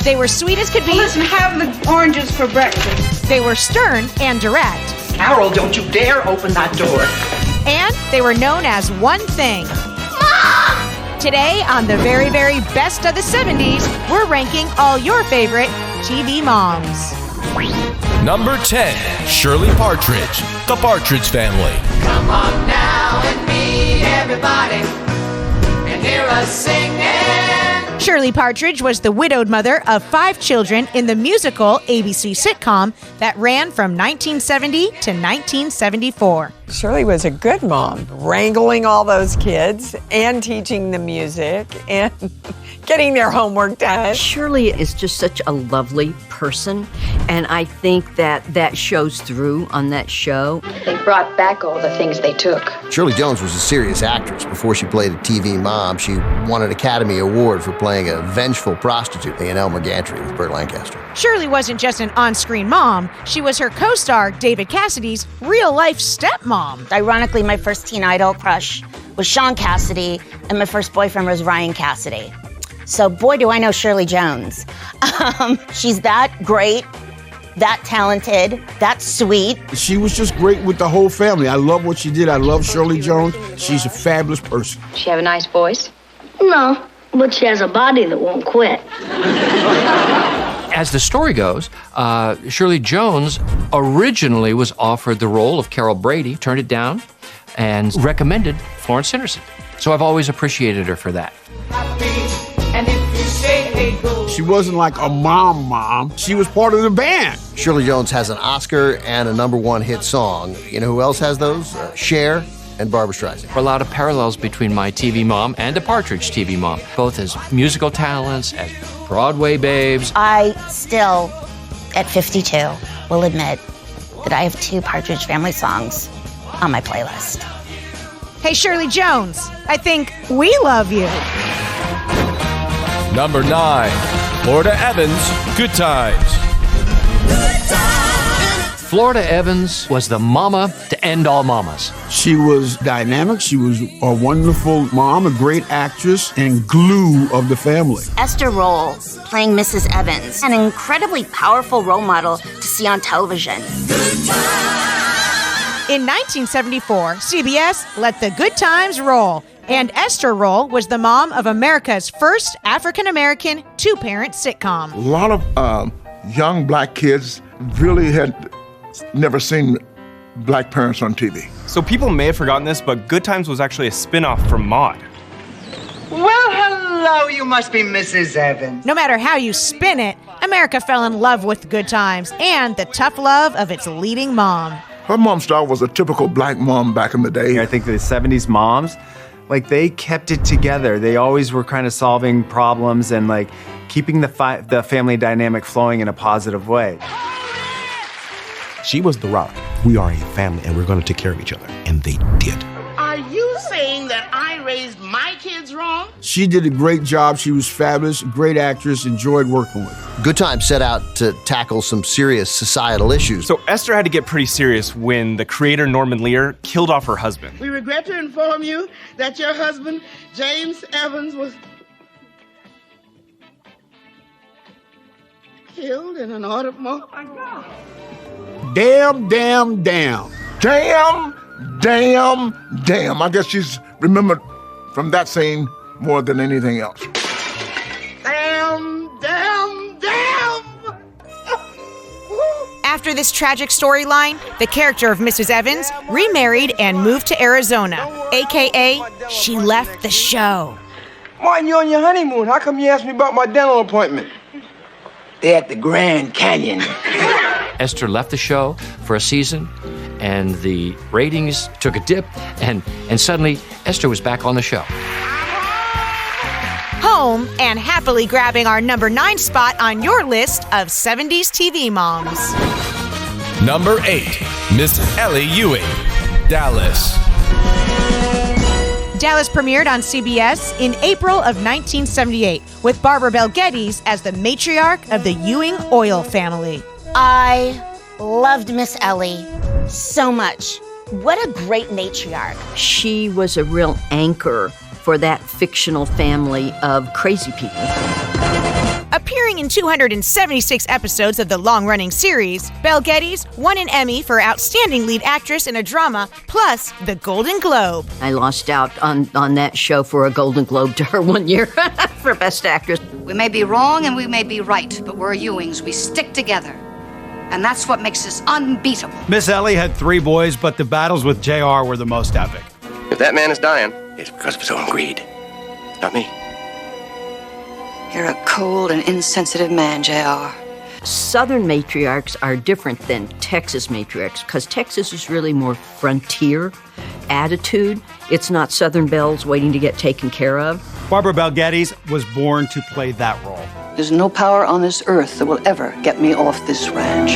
They were sweet as could be. Listen, have the oranges for breakfast. They were stern and direct. Carol, don't you dare open that door. And they were known as one thing. Mom! Today, on the very, very best of the 70s, we're ranking all your favorite TV moms. Number 10, Shirley Partridge, The Partridge Family. Come on now and meet everybody and hear us singing. Shirley Partridge was the widowed mother of 5 children in the musical ABC sitcom that ran from 1970 to 1974. Shirley was a good mom, wrangling all those kids and teaching the music and getting their homework done. Shirley is just such a lovely person, and I think that shows through on that show. They brought back all the things they took. Shirley Jones was a serious actress. Before she played a TV mom, she won an Academy Award for playing a vengeful prostitute in Elmer Gantry with Burt Lancaster. Shirley wasn't just an on-screen mom. She was her co-star, David Cassidy's real-life stepmom. Ironically, my first teen idol crush was Sean Cassidy, and my first boyfriend was Ryan Cassidy. So boy, do I know Shirley Jones. She's that great, that talented, that sweet. She was just great with the whole family. I love what she did. I love Shirley Jones. She's a fabulous person. She have a nice voice? No, but she has a body that won't quit. As the story goes, Shirley Jones originally was offered the role of Carol Brady, turned it down, and recommended Florence Henderson. So I've always appreciated her for that. She wasn't like a mom. She was part of the band. Shirley Jones has an Oscar and a #1 hit song. You know who else has those? Cher and Barbra Streisand. There are a lot of parallels between my TV mom and a Partridge TV mom, both as musical talents, as Broadway babes. I still, at 52, will admit that I have 2 Partridge Family songs on my playlist. Hey, Shirley Jones, I think we love you. Number 9, Florida Evans, Good Times. Florida Evans was the mama to end all mamas. She was dynamic. She was a wonderful mom, a great actress, and glue of the family. Esther Roll, playing Mrs. Evans, an incredibly powerful role model to see on television. In 1974, CBS let the good times roll, and Esther Roll was the mom of America's first African-American 2-parent sitcom. A lot of young black kids really had never seen black parents on TV. So people may have forgotten this, but Good Times was actually a spin-off from Maude. Well, hello, you must be Mrs. Evans. No matter how you spin it, America fell in love with Good Times and the tough love of its leading mom. Her mom star was a typical black mom back in the day. I think the 70s moms, like, they kept it together. They always were kind of solving problems and, like, keeping the family dynamic flowing in a positive way. She was the rock. We are a family, and we're going to take care of each other. And they did. Are you saying that I raised my kids wrong? She did a great job. She was fabulous, great actress, enjoyed working with her. Good Times set out to tackle some serious societal issues. So Esther had to get pretty serious when the creator, Norman Lear, killed off her husband. We regret to inform you that your husband, James Evans, was killed in an automobile. Oh, my God. Damn. I guess she's remembered from that scene more than anything else. Damn. After this tragic storyline, the character of Mrs. Evans remarried and moved to Arizona, a.k.a. she left the show. Martin, you're on your honeymoon. How come you asked me about my dental appointment? They're at the Grand Canyon. Esther left the show for a season, and the ratings took a dip, and suddenly Esther was back on the show. Home and happily grabbing our number 9 spot on your list of 70s TV moms. Number 8, Miss Ellie Ewing, Dallas. Dallas premiered on CBS in April of 1978 with Barbara Bel Geddes as the matriarch of the Ewing oil family. I loved Miss Ellie so much. What a great matriarch. She was a real anchor for that fictional family of crazy people. Appearing in 276 episodes of the long-running series, Belle Geddes won an Emmy for Outstanding Lead Actress in a Drama, plus the Golden Globe. I lost out on that show for a Golden Globe to her one year for Best Actress. We may be wrong and we may be right, but we're Ewings. We stick together. And that's what makes us unbeatable. Miss Ellie had 3 boys, but the battles with JR were the most epic. If that man is dying, it's because of his own greed. Not me. You're a cold and insensitive man, JR. Southern matriarchs are different than Texas matriarchs because Texas is really more frontier attitude. It's not Southern belles waiting to get taken care of. Barbara Belle Geddes was born to play that role. There's no power on this earth that will ever get me off this ranch.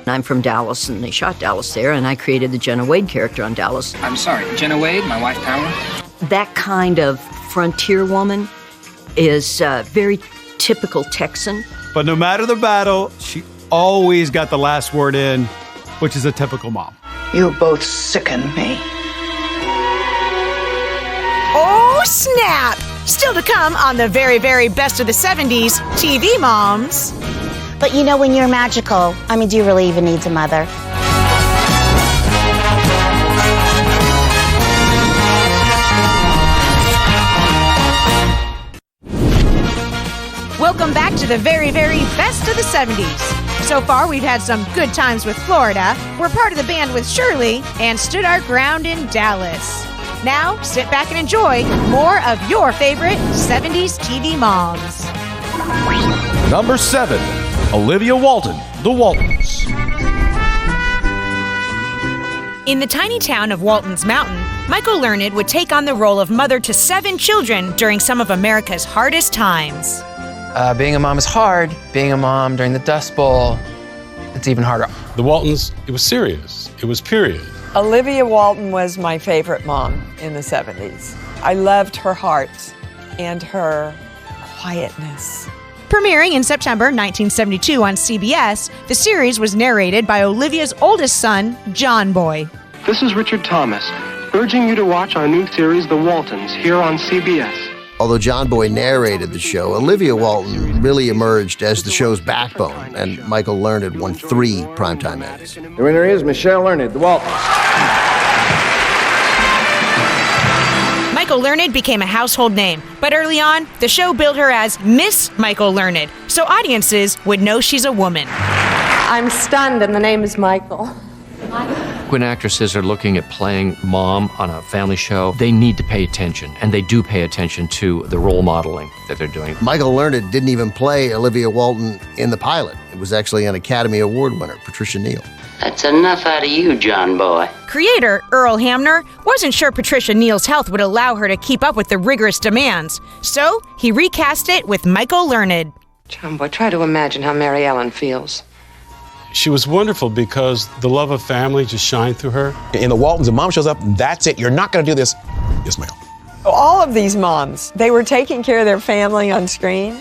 I'm from Dallas, and they shot Dallas there, and I created the Jenna Wade character on Dallas. I'm sorry, Jenna Wade, my wife Power? That kind of frontier woman is very typical Texan. But no matter the battle, she always got the last word in, which is a typical mom. You both sicken me. Oh, snap! Still to come on the very, very best of the 70s TV moms. But you know, when you're magical, I mean, do you really even need a mother? Welcome back to the very, very best of the 70s. So far, we've had some good times with Florida. We're part of the band with Shirley and stood our ground in Dallas. Now, sit back and enjoy more of your favorite 70s TV moms. Number 7, Olivia Walton, The Waltons. In the tiny town of Walton's Mountain, Michael Learned would take on the role of mother to 7 children during some of America's hardest times. Being a mom is hard. Being a mom during the Dust Bowl, it's even harder. The Waltons, it was serious. It was period. Olivia Walton was my favorite mom in the 70s. I loved her heart and her quietness. Premiering in September 1972 on CBS, the series was narrated by Olivia's oldest son, John Boy. This is Richard Thomas, urging you to watch our new series, The Waltons, here on CBS. Although John Boy narrated the show, Olivia Walton really emerged as the show's backbone, and Michael Learned won 3 primetime Emmys. The winner is Michelle Learned, The Waltons. Michael Learned became a household name, but early on, the show billed her as Miss Michael Learned, so audiences would know she's a woman. I'm stunned, and the name is Michael. When actresses are looking at playing mom on a family show, they need to pay attention, and they do pay attention to the role modeling that they're doing. Michael Learned didn't even play Olivia Walton in the pilot. It was actually an Academy Award winner, Patricia Neal. That's enough out of you, John Boy. Creator Earl Hamner wasn't sure Patricia Neal's health would allow her to keep up with the rigorous demands, so he recast it with Michael Learned. John Boy, try to imagine how Mary Ellen feels. She was wonderful because the love of family just shined through her. In the Waltons, a mom shows up, that's it. You're not going to do this. Yes, ma'am. All of these moms, they were taking care of their family on screen,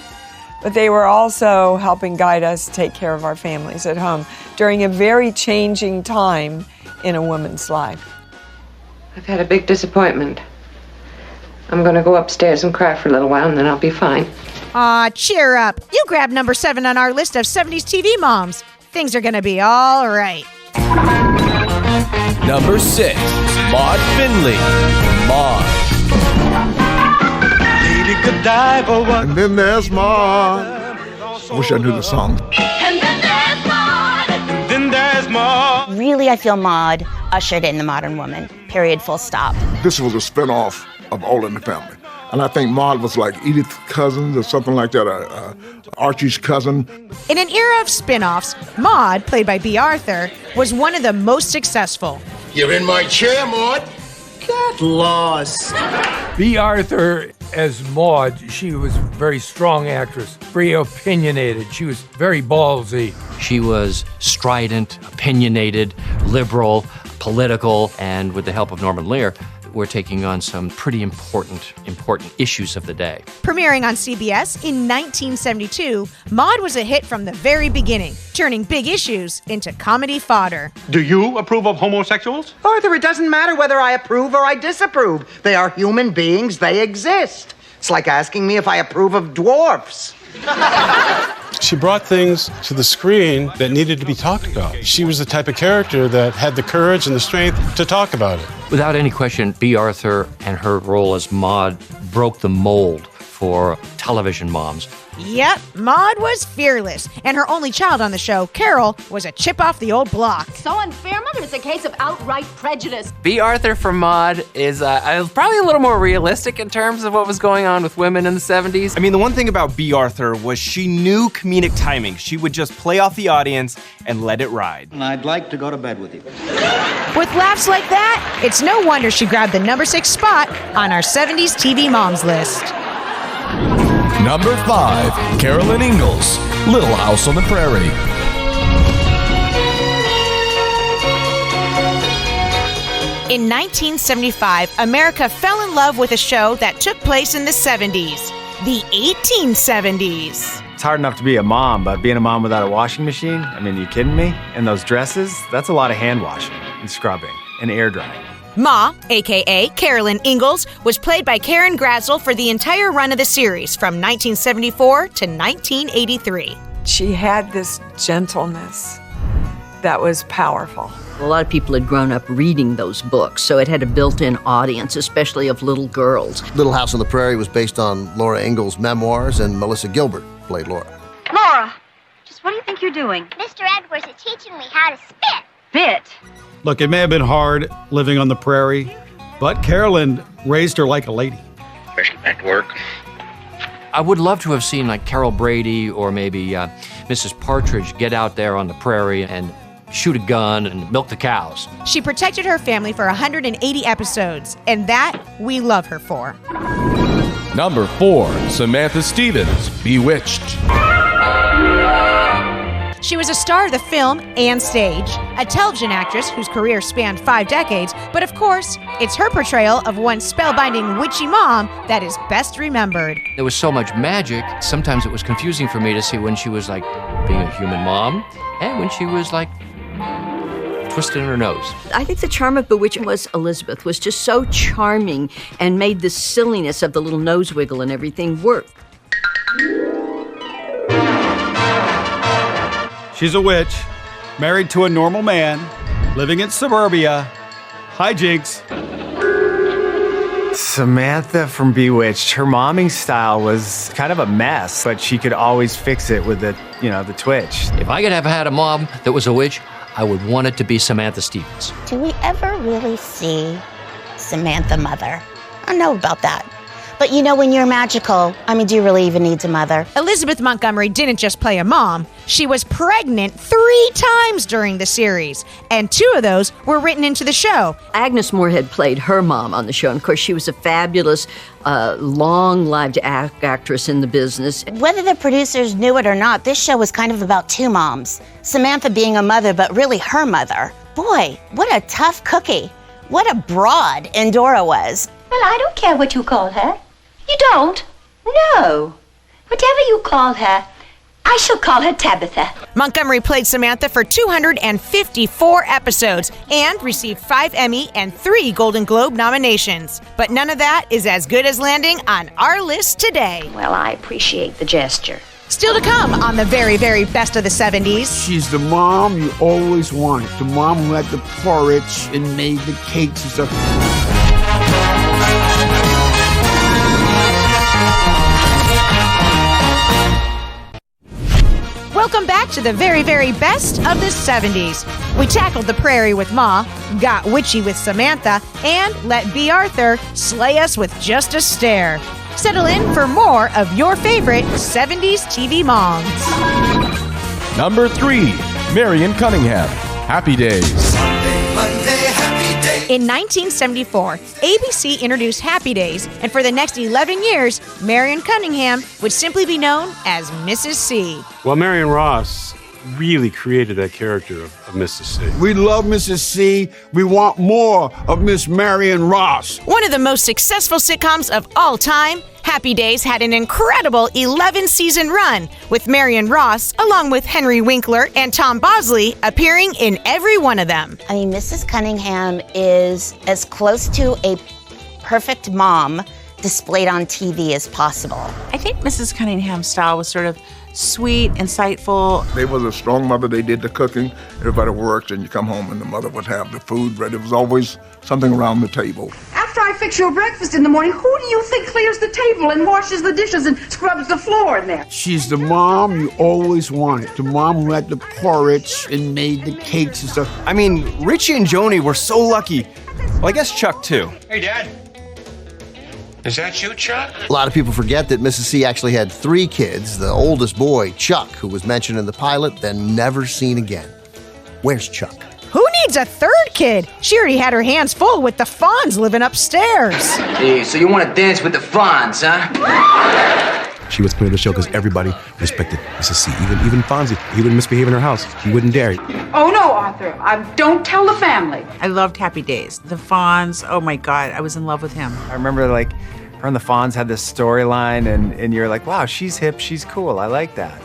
but they were also helping guide us take care of our families at home during a very changing time in a woman's life. I've had a big disappointment. I'm going to go upstairs and cry for a little while, and then I'll be fine. Aw, cheer up. You grabbed number 7 on our list of 70s TV moms. Things are gonna be all right. Number 6, Maude Finley, Maude. Lady Godiva. And then there's Maude. I wish I knew the song. And then there's Maude. And then there's Maude. Really, I feel Maude ushered in the modern woman. Period, full stop. This was a spinoff of All in the Family. And I think Maude was like Edith's cousin or something like that, Archie's cousin. In an era of spin-offs, Maude, played by B. Arthur, was one of the most successful. You're in my chair, Maude. Get lost. B. Arthur as Maude, she was a very strong actress, very opinionated. She was very ballsy. She was strident, opinionated, liberal, political, and with the help of Norman Lear, we're taking on some pretty important issues of the day. Premiering on CBS in 1972, Maude was a hit from the very beginning, turning big issues into comedy fodder. Do you approve of homosexuals? Arthur, it doesn't matter whether I approve or I disapprove. They are human beings. They exist. It's like asking me if I approve of dwarfs. She brought things to the screen that needed to be talked about. She was the type of character that had the courage and the strength to talk about it. Without any question, B. Arthur and her role as Maude broke the mold for television moms. Yep, Maude was fearless, and her only child on the show, Carol, was a chip off the old block. So unfair, Mother. It's a case of outright prejudice. B. Arthur for Maude is probably a little more realistic in terms of what was going on with women in the 70s. I mean, the one thing about B. Arthur was she knew comedic timing. She would just play off the audience and let it ride. I'd like to go to bed with you. With laughs like that, it's no wonder she grabbed the number 6 spot on our 70s TV moms list. Number 5, Carolyn Ingalls, Little House on the Prairie. In 1975, America fell in love with a show that took place in the 70s, the 1870s. It's hard enough to be a mom, but being a mom without a washing machine? I mean, you kidding me? And those dresses? That's a lot of hand washing and scrubbing and air drying. Ma, a.k.a. Carolyn Ingalls, was played by Karen Gradzel for the entire run of the series from 1974 to 1983. She had this gentleness that was powerful. A lot of people had grown up reading those books, so it had a built-in audience, especially of little girls. Little House on the Prairie was based on Laura Ingalls' memoirs, and Melissa Gilbert played Laura. Laura, just what do you think you're doing? Mr. Edwards is teaching me how to spit. Spit? Look, it may have been hard living on the prairie, but Carolyn raised her like a lady. Better get back to work. I would love to have seen like Carol Brady or maybe Mrs. Partridge get out there on the prairie and shoot a gun and milk the cows. She protected her family for 180 episodes, and that we love her for. Number 4, Samantha Stevens, Bewitched. She was a star of the film and stage, a television actress whose career spanned 5 decades, but of course, it's her portrayal of one spellbinding witchy mom that is best remembered. There was so much magic, sometimes it was confusing for me to see when she was like being a human mom and when she was like twisted in her nose. I think the charm of Bewitched was Elizabeth was just so charming and made the silliness of the little nose wiggle and everything work. She's a witch, married to a normal man, living in suburbia. Hi, Jinx. Samantha from Bewitched, her momming style was kind of a mess, but she could always fix it with the twitch. If I could have had a mom that was a witch, I would want it to be Samantha Stevens. Do we ever really see Samantha mother? I don't know about that. But when you're magical, do you really even need a mother? Elizabeth Montgomery didn't just play a mom. She was pregnant 3 times during the series, and 2 of those were written into the show. Agnes Moorehead played her mom on the show, and of course she was a fabulous, long-lived actress in the business. Whether the producers knew it or not, this show was kind of about 2 moms. Samantha being a mother, but really her mother. Boy, what a tough cookie. What a broad Endora was. Well, I don't care what you call her. You don't? No. Whatever you call her, I shall call her Tabitha. Montgomery played Samantha for 254 episodes and received 5 Emmy and 3 Golden Globe nominations. But none of that is as good as landing on our list today. Well, I appreciate the gesture. Still to come on the very, very best of the 70s. She's the mom you always wanted. The mom who had the porridge and made the cakes and stuff. Welcome back to the very, very best of the 70s. We tackled the prairie with Ma, got witchy with Samantha, and let B. Arthur slay us with just a stare. Settle in for more of your favorite 70s TV moms. Number 3, Marion Cunningham, Happy Days. In 1974, ABC introduced Happy Days, and for the next 11 years, Marion Cunningham would simply be known as Mrs. C. Well, Marion Ross really created that character of Mrs. C. We love Mrs. C. We want more of Miss Marion Ross. One of the most successful sitcoms of all time, Happy Days had an incredible 11-season run, with Marion Ross, along with Henry Winkler and Tom Bosley, appearing in every one of them. Mrs. Cunningham is as close to a perfect mom displayed on TV as possible. I think Mrs. Cunningham's style was sort of sweet, insightful. They was a strong mother. They did the cooking. Everybody worked, and you come home and the mother would have the food ready. There was always something around the table. After I fix your breakfast in the morning, who do you think clears the table and washes the dishes and scrubs the floor in there? She's the mom you always wanted. The mom who had the porridge and made the cakes and stuff. I mean, Richie and Joni were so lucky. Well, I guess Chuck, too. Hey, Dad. Is that you, Chuck? A lot of people forget that Mrs. C actually had 3 kids. The oldest boy, Chuck, who was mentioned in the pilot, then never seen again. Where's Chuck? Who needs a 3rd kid? She already had her hands full with the Fonz living upstairs. Hey, so you want to dance with the Fonz, huh? She was put in the show because everybody respected Mrs. C. Even Fonzie, he wouldn't misbehave in her house. He wouldn't dare. Oh, no, Arthur. Don't tell the family. I loved Happy Days. The Fonz, oh my God, I was in love with him. I remember like her and the Fonz had this storyline and you're like, wow, she's hip, she's cool, I like that.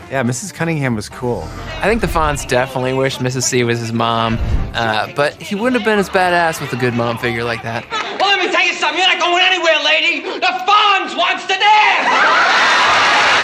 Yeah, Mrs. Cunningham was cool. I think the Fonz definitely wished Mrs. C was his mom, but he wouldn't have been as badass with a good mom figure like that. Well, let me tell you something. You're not going anywhere, lady. The Fonz wants to dance.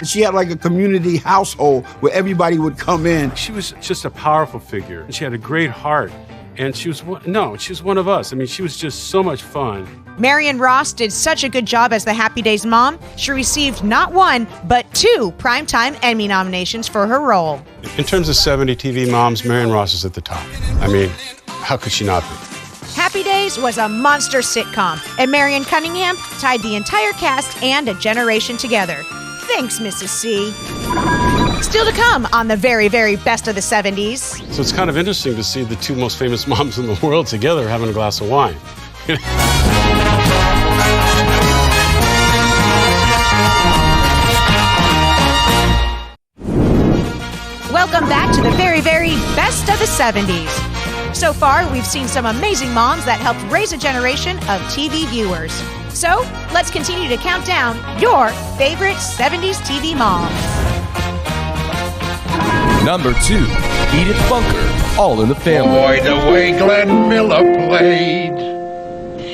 She had like a community household where everybody would come in. She was just a powerful figure. She had a great heart. And she was one of us. I mean, she was just so much fun. Marion Ross did such a good job as the Happy Days mom. She received not 1, but 2 Primetime Emmy nominations for her role. In terms of 70 TV moms, Marion Ross is at the top. I mean, how could she not be? Happy Days was a monster sitcom, and Marion Cunningham tied the entire cast and a generation together. Thanks, Mrs. C. Still to come on the very, very best of the 70s. So it's kind of interesting to see the 2 most famous moms in the world together having a glass of wine. Welcome back to the very, very best of the 70s. So far, we've seen some amazing moms that helped raise a generation of TV viewers. So, let's continue to count down your favorite 70s TV moms. Number 2, Edith Bunker, All in the Family. Boy, the way Glenn Miller played.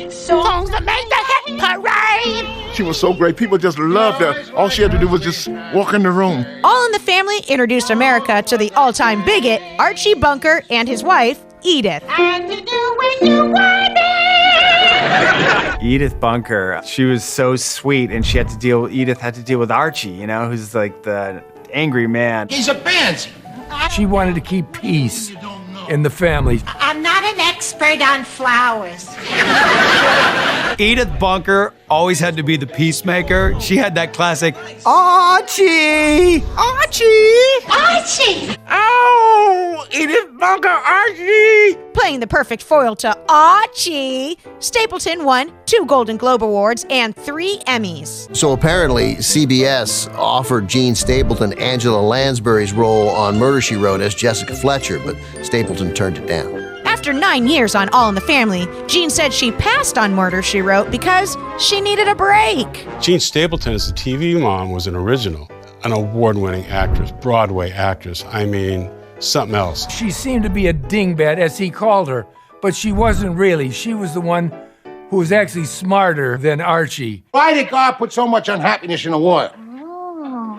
Songs that make the hit parade. She was so great. People just loved her. All she had to do was just walk in the room. All in the Family introduced America to the all-time bigot, Archie Bunker, and his wife, Edith. And you do when you want it. Edith Bunker, she was so sweet, and Edith had to deal with Archie, you know, who's like the angry man. He's a pansy. She wanted to keep peace in the family. I'm not an expert on flowers. Edith Bunker always had to be the peacemaker. She had that classic, Archie! Archie! Archie! Oh, Edith Bunker, Archie! Playing the perfect foil to Archie, Stapleton won 2 Golden Globe Awards and 3 Emmys. So apparently, CBS offered Jean Stapleton Angela Lansbury's role on Murder, She Wrote as Jessica Fletcher, but Stapleton turned it down. After 9 years on All in the Family, Jean said she passed on Murder, She Wrote because she needed a break. Jean Stapleton as the TV mom was an original, an award-winning actress, Broadway actress. I mean, something else. She seemed to be a dingbat, as he called her, but she wasn't really. She was the one who was actually smarter than Archie. Why did God put so much unhappiness in the world? Well,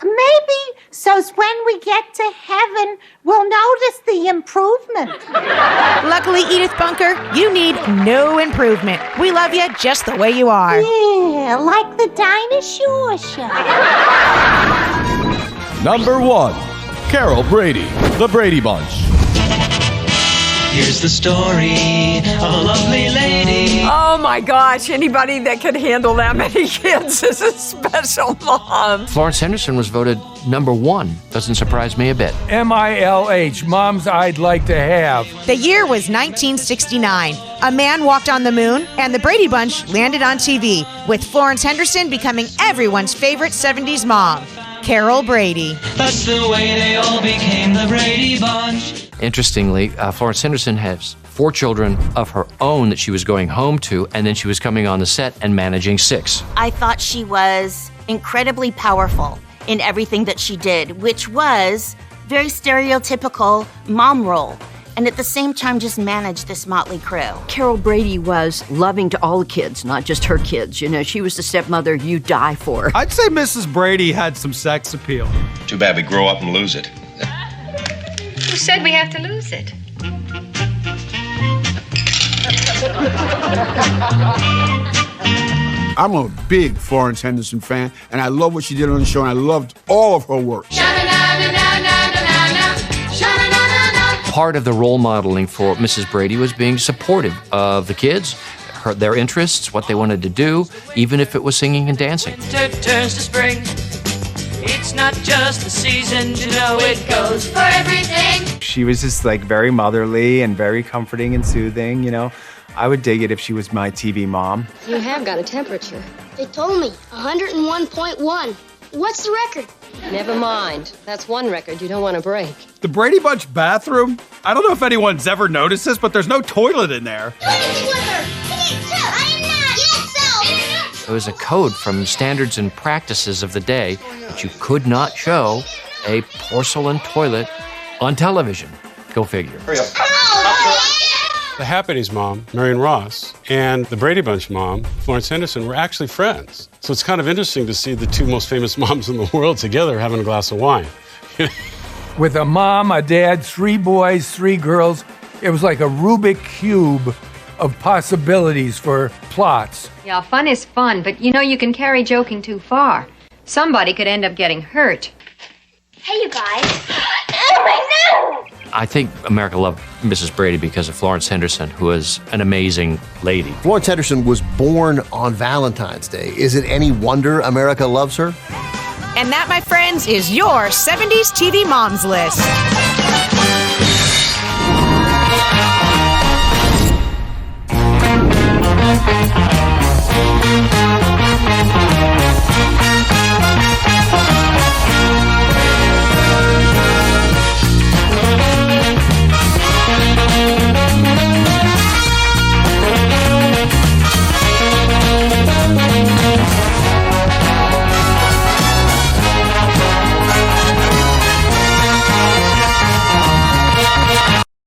maybe so's when we get to heaven, we'll notice the improvement. Luckily, Edith Bunker, you need no improvement. We love you just the way you are. Yeah, like the Dinosaur Show. Number 1, Carol Brady, The Brady Bunch. Here's the story of a lovely lady. Oh my gosh, anybody that could handle that many kids is a special mom. Florence Henderson was voted number 1. Doesn't surprise me a bit. MILH, Moms I'd Like to Have. The year was 1969. A man walked on the moon, and the Brady Bunch landed on TV, with Florence Henderson becoming everyone's favorite 70s mom, Carol Brady. That's the way they all became the Brady Bunch. Interestingly, Florence Henderson has 4 children of her own that she was going home to, and then she was coming on the set and managing 6. I thought she was incredibly powerful in everything that she did, which was very stereotypical mom role. and at the same time just manage this motley crew. Carol Brady was loving to all the kids, not just her kids. You know, she was the stepmother you die for. I'd say Mrs. Brady had some sex appeal. Too bad we grow up and lose it. Who said we have to lose it? I'm a big Florence Henderson fan, and I love what she did on the show, and I loved all of her work. Part of the role modeling for Mrs. Brady was being supportive of the kids, their interests, what they wanted to do, even if it was singing and dancing. Turns to spring. It's not just the season to know it goes for everything. She was just like very motherly and very comforting and soothing, you know. I would dig it if she was my TV mom. You have got a temperature. They told me 101.1. What's the record? Never mind. That's one record you don't want to break. The Brady Bunch bathroom, I don't know if anyone's ever noticed this, but there's no toilet in there. Do anything with her. I am not. Yes, so. It was a code from standards and practices of the day that you could not show a porcelain toilet on television. Go figure. The Happity's mom, Marion Ross, and the Brady Bunch mom, Florence Henderson, were actually friends. So it's kind of interesting to see the two most famous moms in the world together having a glass of wine. With a mom, a dad, 3 boys, 3 girls, it was like a Rubik Cube of possibilities for plots. Yeah, fun is fun, but you know you can carry joking too far. Somebody could end up getting hurt. Hey, you guys. Oh, my no! I think America loved Mrs. Brady because of Florence Henderson, who was an amazing lady. Florence Henderson was born on Valentine's Day. Is it any wonder America loves her? And that, my friends, is your 70s TV Moms list.